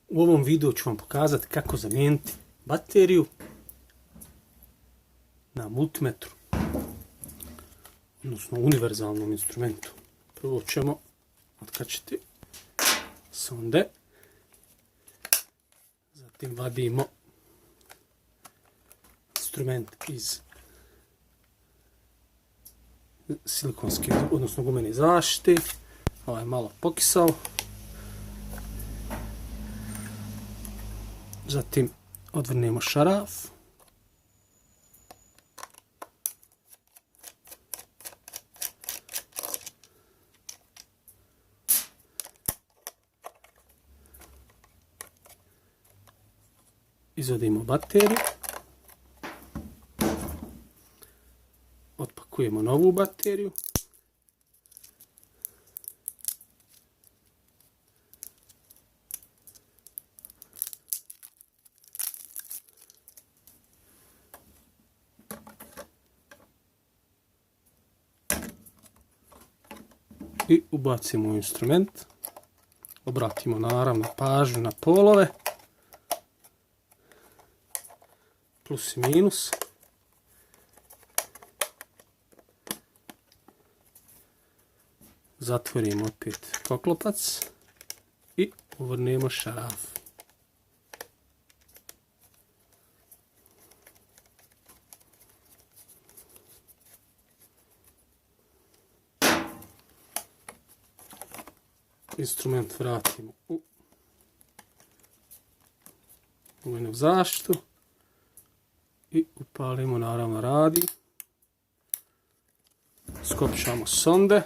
U ovom videu ću vam pokazati kako zamijeniti bateriju na multimetru, odnosno univerzalnom instrumentu. Prvo ćemo otkačiti sonde, zatim vadimo instrument iz silikonske, odnosno gumene zaštite. Ovaj je malo pokisao. Zatim odvrnemo šaraf. Izvadimo bateriju. Otpakujemo novu bateriju. I ubacimo u instrument. Obratimo naravno pažnju na polove. Plus i minus. Zatvorimo opet poklopac i uvrnemo šaraf. Instrument vratimo u gumenu zaštitu i upalimo naravno radi. Skopčamo sonde.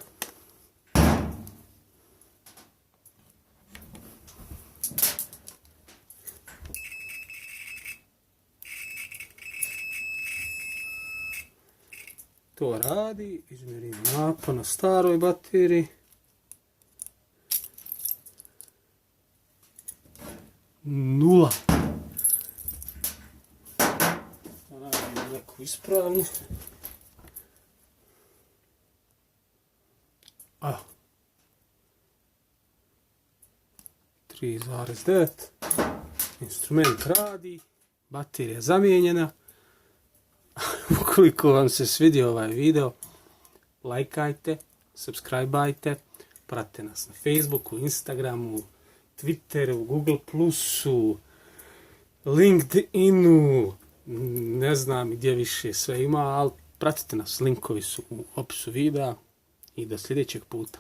To radi, izmjerimo napon na staroj bateriji. Nula. Radimo neku ispravnu. 3,9. Instrument radi, baterija je zamijenjena. Ukoliko vam se svidio ovaj video, lajkajte, subscribeajte, pratite nas na Facebooku, Instagramu, Twitteru, Google Plusu, LinkedInu, ne znam gdje više sve ima, ali pratite nas, linkovi su u opisu videa i do sljedećeg puta.